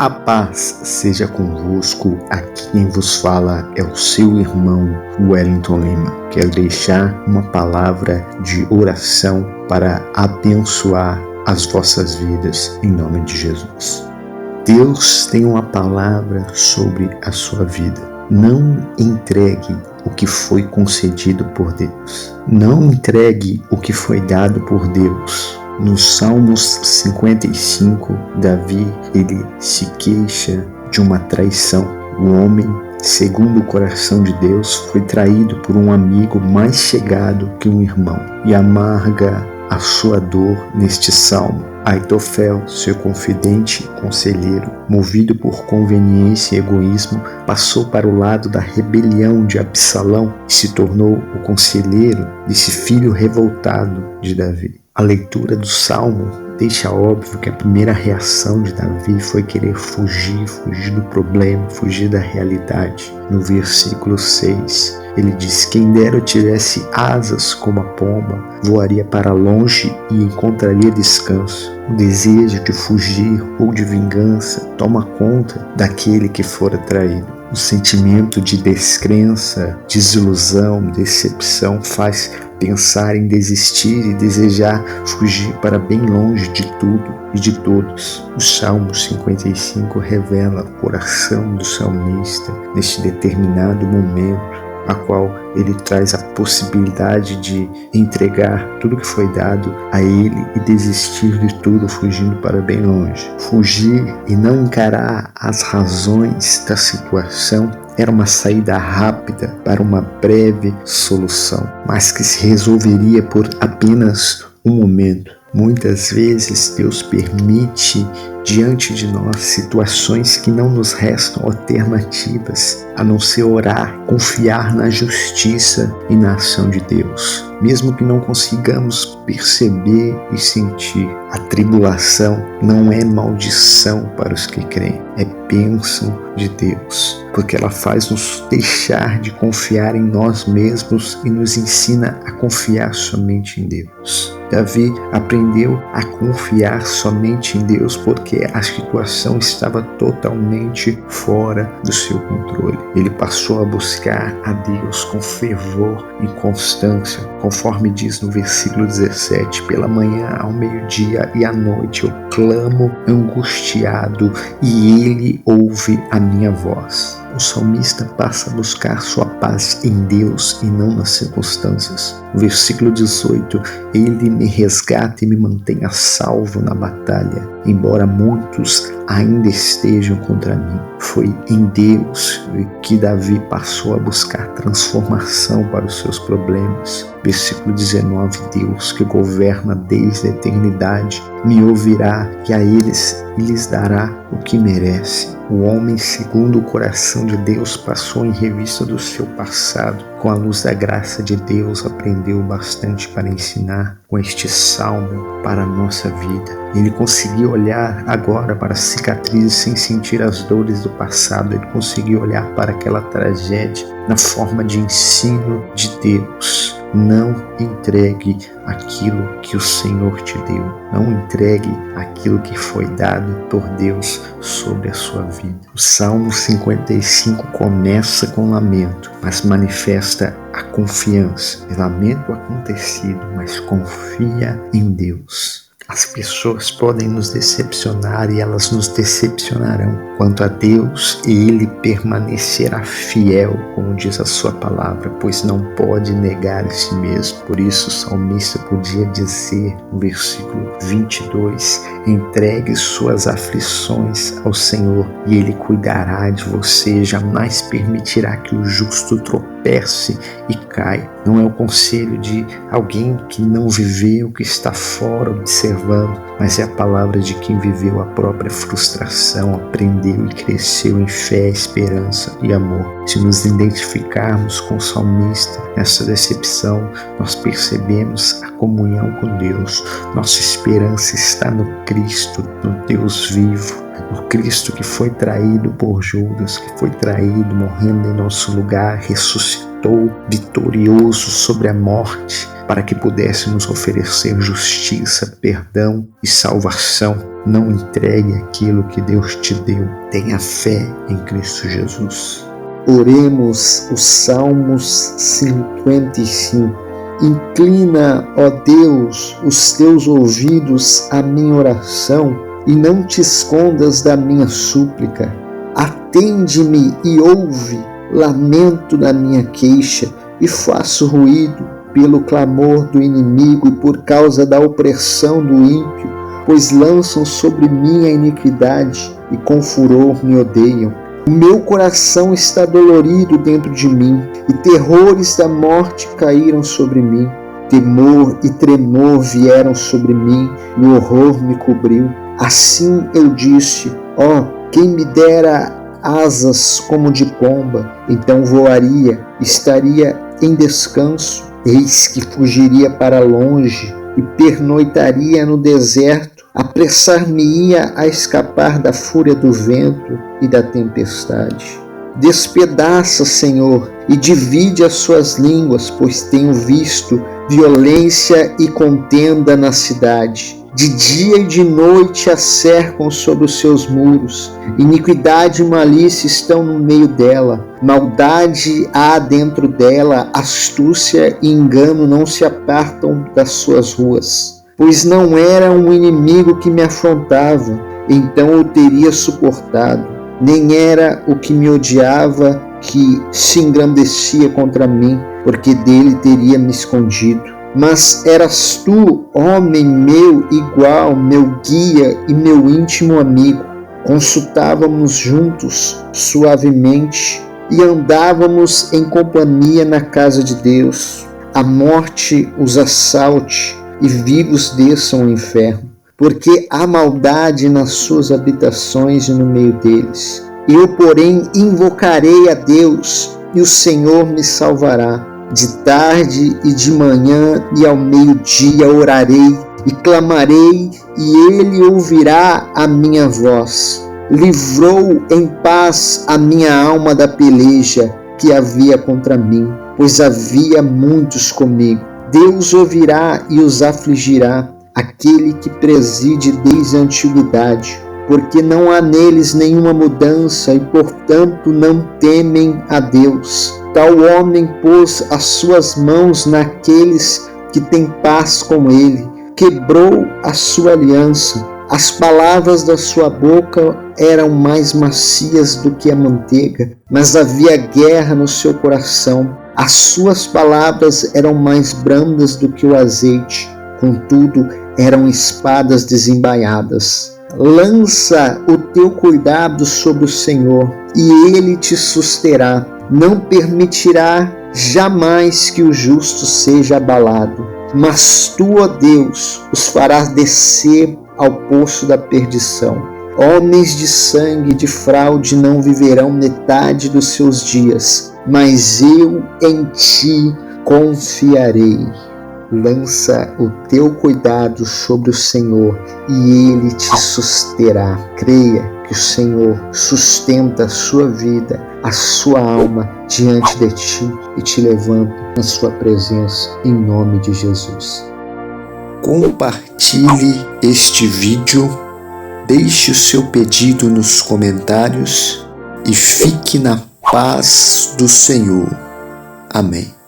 A paz seja convosco, aqui quem vos fala é o seu irmão Wellington Lima. Quero deixar uma palavra de oração para abençoar as vossas vidas em nome de Jesus. Deus tem uma palavra sobre a sua vida. Não entregue o que foi concedido por Deus. Não entregue o que foi dado por Deus. No Salmos 55, Davi, ele se queixa de uma traição. O homem, segundo o coração de Deus, foi traído por um amigo mais chegado que um irmão e amarga a sua dor neste salmo. Aitofel, seu confidente e conselheiro, movido por conveniência e egoísmo, passou para o lado da rebelião de Absalão e se tornou o conselheiro desse filho revoltado de Davi. A leitura do Salmo deixa óbvio que a primeira reação de Davi foi querer fugir do problema, fugir da realidade. No versículo 6, ele diz: quem dera eu tivesse asas como a pomba, voaria para longe e encontraria descanso. O desejo de fugir ou de vingança toma conta daquele que fora traído. O sentimento de descrença, desilusão, decepção faz pensar em desistir e desejar fugir para bem longe de tudo e de todos. O Salmo 55 revela o coração do salmista neste determinado momento, a qual ele traz a possibilidade de entregar tudo que foi dado a ele e desistir de tudo, fugindo para bem longe. Fugir e não encarar as razões da situação era uma saída rápida para uma breve solução, mas que se resolveria por apenas um momento. Muitas vezes Deus permite diante de nós situações que não nos restam alternativas a não ser orar, confiar na justiça e na ação de Deus. Mesmo que não consigamos perceber e sentir, a tribulação não é maldição para os que creem, é bênção de Deus, porque ela faz nos deixar de confiar em nós mesmos e nos ensina a confiar somente em Deus. Davi aprendeu a confiar somente em Deus porque a situação estava totalmente fora do seu controle. Ele passou a buscar a Deus com fervor e constância, conforme diz no versículo 17: pela manhã, ao meio-dia e à noite eu clamo angustiado e ele ouve a minha voz. O salmista passa a buscar sua paz em Deus e não nas circunstâncias. No versículo 18, ele me resgata e me mantém a salvo na batalha, embora muitos ainda estejam contra mim. Foi em Deus que Davi passou a buscar transformação para os seus problemas. Versículo 19, Deus que governa desde a eternidade me ouvirá e a eles lhes dará o que merece. O homem, segundo o coração de Deus, passou em revista do seu passado. Com a luz da graça de Deus, aprendeu bastante para ensinar com este salmo para a nossa vida. Ele conseguiu olhar agora para as cicatrizes sem sentir as dores do passado. Ele conseguiu olhar para aquela tragédia na forma de ensino de Deus. Não entregue aquilo que o Senhor te deu. Não entregue aquilo que foi dado por Deus sobre a sua vida. O Salmo 55 começa com lamento, mas manifesta a confiança. Lamento acontecido, mas confia em Deus. As pessoas podem nos decepcionar e elas nos decepcionarão. Quanto a Deus, Ele permanecerá fiel, como diz a sua palavra, pois não pode negar a si mesmo. Por isso o salmista podia dizer no versículo 22, entregue suas aflições ao Senhor e Ele cuidará de você, jamais permitirá que o justo tropece e caia. Não é o conselho de alguém que não viveu, que está fora observando, mas é a palavra de quem viveu a própria frustração, aprendeu e cresceu em fé, esperança e amor. Se nos identificarmos com o salmista nessa decepção, nós percebemos a comunhão com Deus. Nossa esperança está no Cristo, no Deus vivo, no Cristo que foi traído por Judas, que foi traído morrendo em nosso lugar, ressuscitou vitorioso sobre a morte, para que pudéssemos oferecer justiça, perdão e salvação. Não entregue aquilo que Deus te deu. Tenha fé em Cristo Jesus. Oremos os Salmos 55. Inclina, ó Deus, os teus ouvidos à minha oração e não te escondas da minha súplica. Atende-me e ouve, lamento da minha queixa e faço ruído pelo clamor do inimigo e por causa da opressão do ímpio, pois lançam sobre mim a iniquidade e com furor me odeiam. O meu coração está dolorido dentro de mim e terrores da morte caíram sobre mim. Temor e tremor vieram sobre mim e o horror me cobriu. Assim eu disse, quem me dera asas como de pomba, então voaria, estaria em descanso. Eis que fugiria para longe e pernoitaria no deserto, apressar-me-ia a escapar da fúria do vento e da tempestade. Despedaça, Senhor, e divide as suas línguas, pois tenho visto violência e contenda na cidade. De dia e de noite a cercam sobre os seus muros. Iniquidade e malícia estão no meio dela. Maldade há dentro dela, astúcia e engano não se apartam das suas ruas. Pois não era um inimigo que me afrontava, então eu teria suportado. Nem era o que me odiava que se engrandecia contra mim, porque dele teria me escondido. Mas eras tu, homem meu igual, meu guia e meu íntimo amigo. Consultávamos juntos suavemente e andávamos em companhia na casa de Deus. A morte os assalte e vivos desçam ao inferno, porque há maldade nas suas habitações e no meio deles. Eu, porém, invocarei a Deus e o Senhor me salvará. De tarde e de manhã e ao meio-dia orarei e clamarei, e ele ouvirá a minha voz. Livrou em paz a minha alma da peleja que havia contra mim, pois havia muitos comigo. Deus ouvirá e os afligirá, aquele que preside desde a antiguidade, porque não há neles nenhuma mudança e, portanto, não temem a Deus. Tal homem pôs as suas mãos naqueles que têm paz com ele, quebrou a sua aliança. As palavras da sua boca eram mais macias do que a manteiga, mas havia guerra no seu coração. As suas palavras eram mais brandas do que o azeite, contudo, eram espadas desembainhadas. Lança o teu cuidado sobre o Senhor, e ele te susterá. Não permitirá jamais que o justo seja abalado. Mas tu, ó Deus, os farás descer ao poço da perdição. Homens de sangue e de fraude não viverão metade dos seus dias, mas eu em ti confiarei. Lança o teu cuidado sobre o Senhor e ele te susterá. Creia que o Senhor sustenta a sua vida, a sua alma diante de ti e te levanta na sua presença, em nome de Jesus. Compartilhe este vídeo, deixe o seu pedido nos comentários e fique na paz do Senhor. Amém.